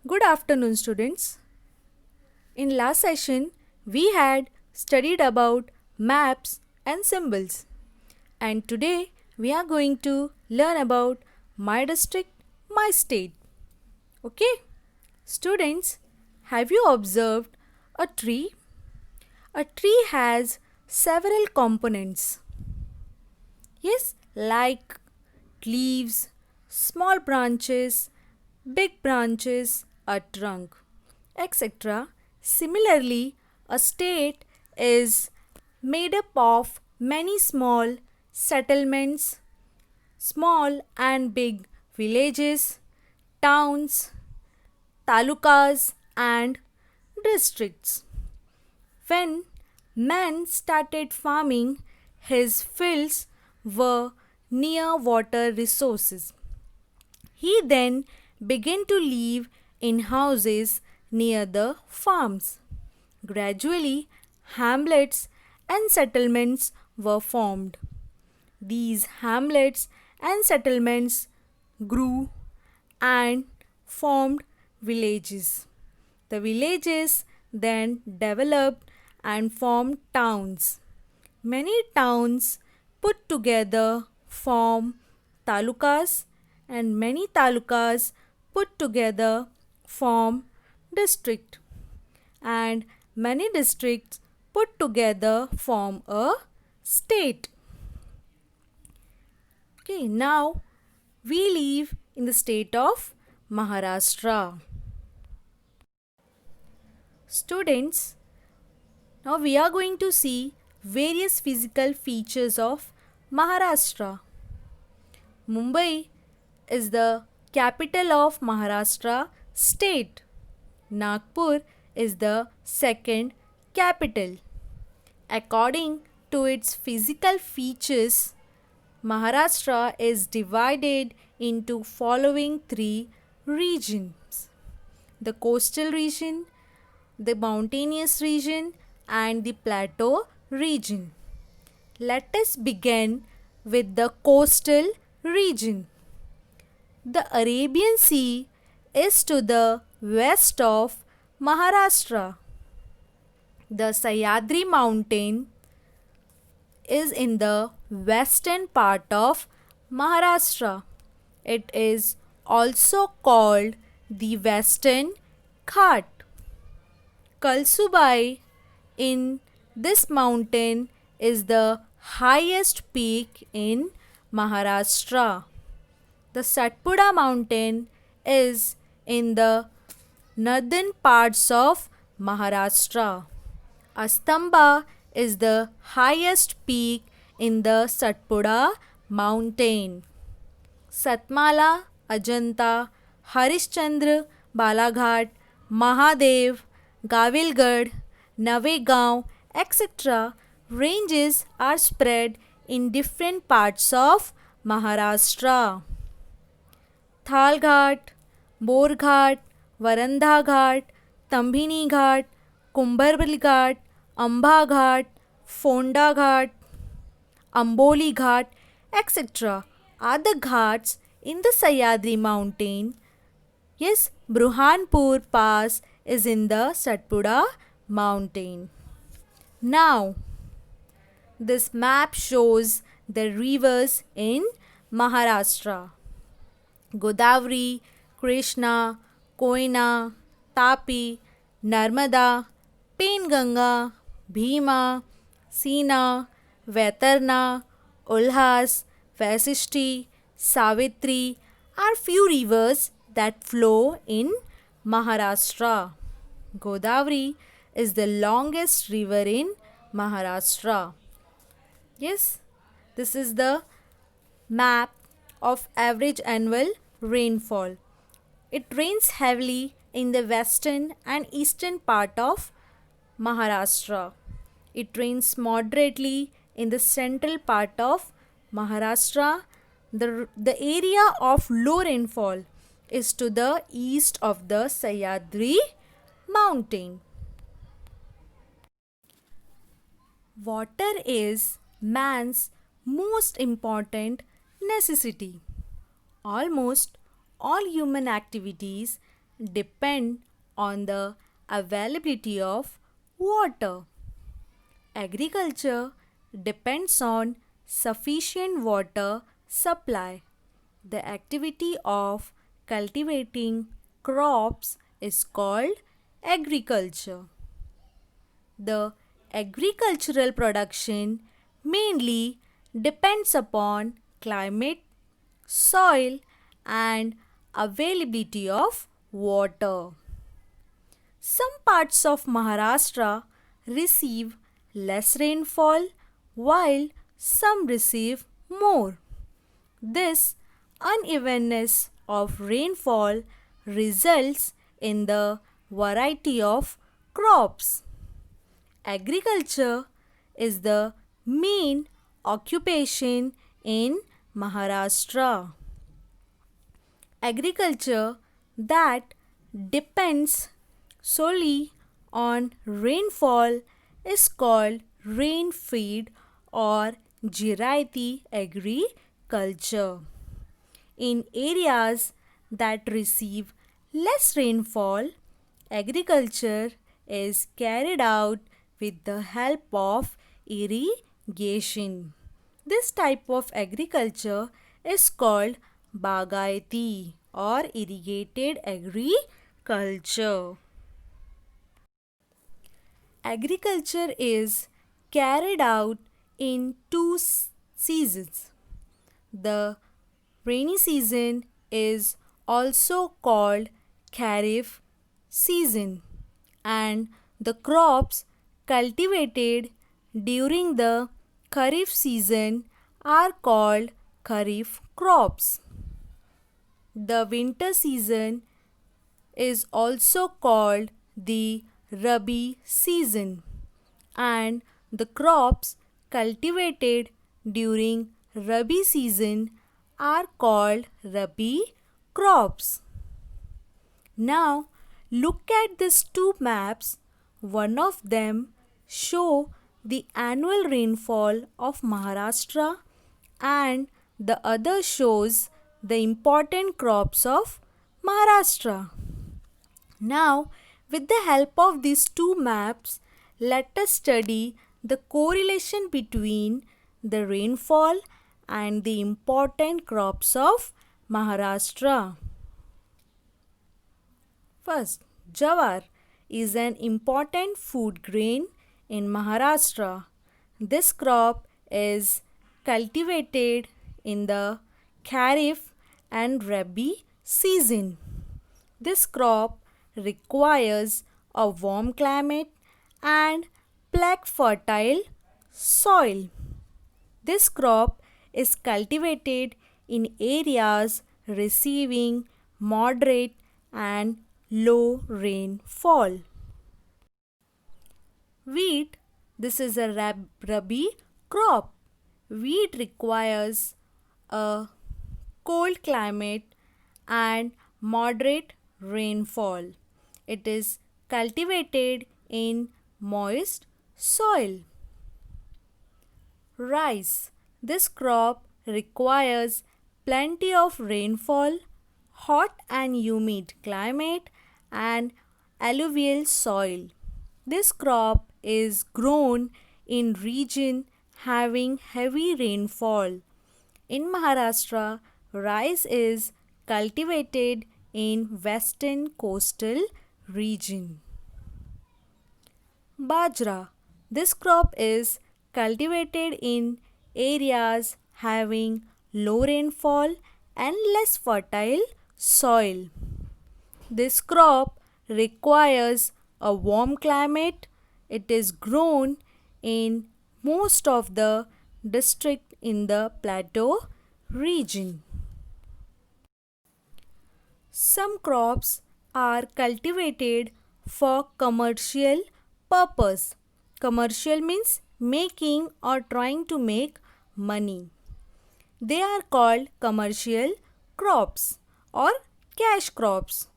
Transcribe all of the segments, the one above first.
Good afternoon, students. In last session, we had studied about maps and symbols, and today we are going to learn about my district, my state. Okay, students, have you observed a tree? A tree has several components. Yes, like leaves, small branches, big branches, a trunk, etc. Similarly, a state is made up of many small settlements, small and big villages, towns, talukas, and districts. When man started farming, his fields were near water resources. He then began to live in houses near the farms. Gradually, hamlets and settlements were formed. These hamlets and settlements grew and formed villages. The villages then developed and formed towns. Many towns put together form talukas, and many talukas put together form district, and many districts put together form a state. Okay, now we live in the state of Maharashtra. Students, now we are going to see various physical features of Maharashtra. Mumbai is the capital of Maharashtra state. Nagpur is the second capital. According to its physical features, Maharashtra is divided into following three regions: the coastal region, the mountainous region, and the plateau region. Let us begin with the coastal region. The Arabian Sea is to the west of Maharashtra. The Sahyadri mountain is in the western part of Maharashtra. It is also called the Western Ghat. Kalsubai in this mountain is the highest peak in Maharashtra. The Satpura mountain is in the northern parts of Maharashtra. Astamba is the highest peak in the Satpura mountain. Satmala, Ajanta, Harishchandra, Balaghat, Mahadev, Gavilgad, Navegaon, etc. ranges are spread in different parts of Maharashtra. Thalghat, Borghat, Varandha Ghat, Tambhini Ghat, Kumbharwali Ghat, Amba Ghat, Fonda Ghat, Amboli Ghat, etc. are the ghats in the Sahyadri mountain. Yes, Bruhanpur Pass is in the Satpura mountain. Now, this map shows the rivers in Maharashtra: Godavari, Krishna, Koyna, Tapi, Narmada, Penganga, Bhima, Sina, Vaitarna, Ulhas, Vasishti, Savitri are few rivers that flow in Maharashtra. Godavari is the longest river in Maharashtra. Yes, this is the map of average annual rainfall. It rains heavily in the western and eastern part of Maharashtra. It rains moderately in the central part of Maharashtra. The area of low rainfall is to the east of the Sahyadri mountain. Water is man's most important necessity. Almost all human activities depend on the availability of water. Agriculture depends on sufficient water supply. The activity of cultivating crops is called agriculture. The agricultural production mainly depends upon climate, soil, and availability of water. Some parts of Maharashtra receive less rainfall while some receive more. This unevenness of rainfall results in the variety of crops. Agriculture is the main occupation in Maharashtra. Agriculture that depends solely on rainfall is called rain-fed or Jiraiti agriculture. In areas that receive less rainfall, agriculture is carried out with the help of irrigation. This type of agriculture is called Bagaiti or irrigated agriculture. Agriculture is carried out in two seasons. The rainy season is also called Kharif season, and the crops cultivated during the Kharif season are called Kharif crops. The winter season is also called the Rabi season, and the crops cultivated during Rabi season are called Rabi crops. Now look at these two maps. One of them show the annual rainfall of Maharashtra and the other shows the important crops of Maharashtra. Now, with the help of these two maps, let us study the correlation between the rainfall and the important crops of Maharashtra. First, jawar is an important food grain in Maharashtra. This crop is cultivated in the Kharif and Rabi season. This crop requires a warm climate and black fertile soil. This crop is cultivated in areas receiving moderate and low rainfall. Wheat, this is a Rabi crop. Wheat requires a cold climate and moderate rainfall. It is cultivated in moist soil. Rice, this crop requires plenty of rainfall, hot and humid climate, and alluvial soil. This crop is grown in region having heavy rainfall. In Maharashtra, rice is cultivated in western coastal region. Bajra, this crop is cultivated in areas having low rainfall and less fertile soil. This crop requires a warm climate. It is grown in most of the district in the plateau region. Some crops are cultivated for commercial purpose. Commercial means making or trying to make money. They are called commercial crops or cash crops.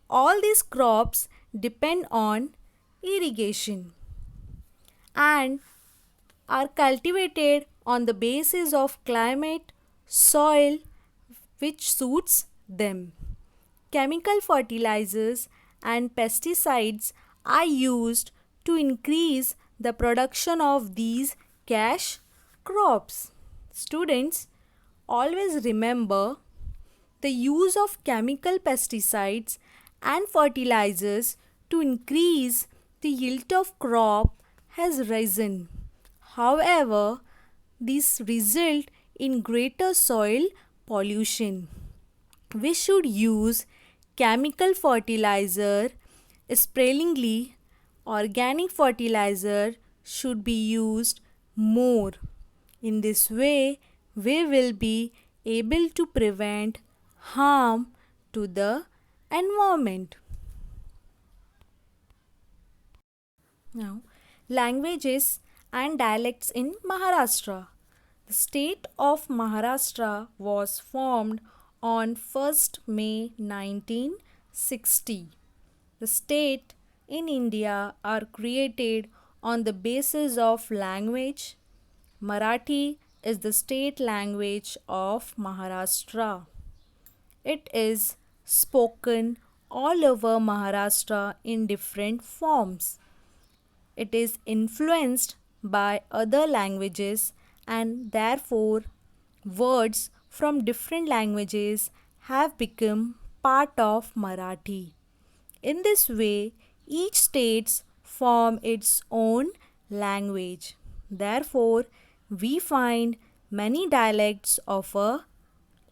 All these crops depend on irrigation and are cultivated on the basis of climate, soil which suits them. chemical fertilizers and pesticides are used to increase the production of these cash crops. Students, always remember the use of chemical pesticides and fertilizers to increase the yield of crop has risen. However, this result in greater soil pollution. We should use chemical fertilizer sparingly. Organic fertilizer should be used more. In this way, we will be able to prevent harm to the environment. Now, languages and dialects in Maharashtra. The state of Maharashtra was formed on 1st May 1960. The state in India are created on the basis of language. Marathi is the state language of Maharashtra. It is spoken all over Maharashtra in different forms. It is influenced by other languages and therefore words from different languages have become part of Marathi. In this way, each state form its own language. Therefore, we find many dialects of a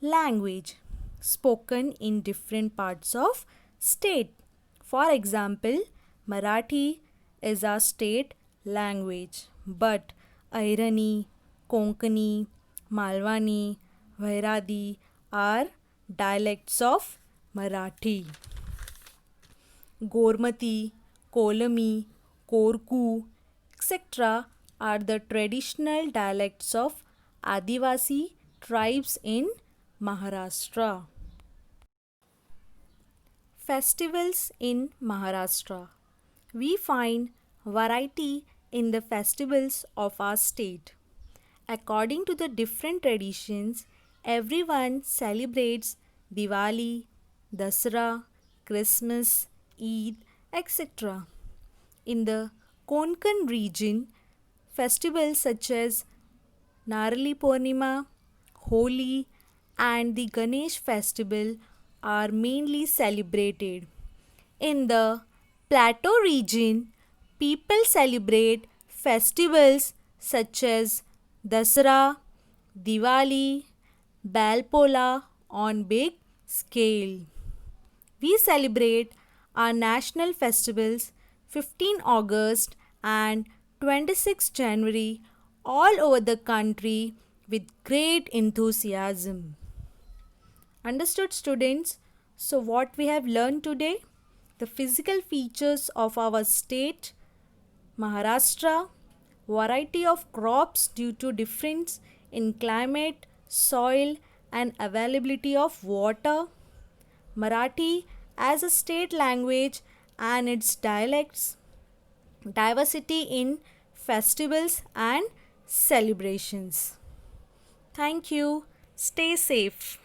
language spoken in different parts of state. For example, Marathi is our state language, but Airani, Konkani, Malwani, Vairadi are dialects of Marathi. Gormati, Kolami, Korku, etc. are the traditional dialects of Adivasi tribes in Maharashtra. Festivals in Maharashtra. We find variety in the festivals of our state. According to the different traditions, everyone celebrates Diwali, Dasara, Christmas, Eid, etc. In the Konkan region, festivals such as Narali Purnima, Holi, and the Ganesh festival are mainly celebrated. In the Plateau region, people celebrate festivals such as Dasara, Diwali, Balpola on big scale. We celebrate our national festivals 15 August and 26 January all over the country with great enthusiasm. Understood, students? So what we have learned today? The physical features of our state, Maharashtra, variety of crops due to difference in climate, soil and availability of water, Marathi as a state language and its dialects, diversity in festivals and celebrations. Thank you. Stay safe.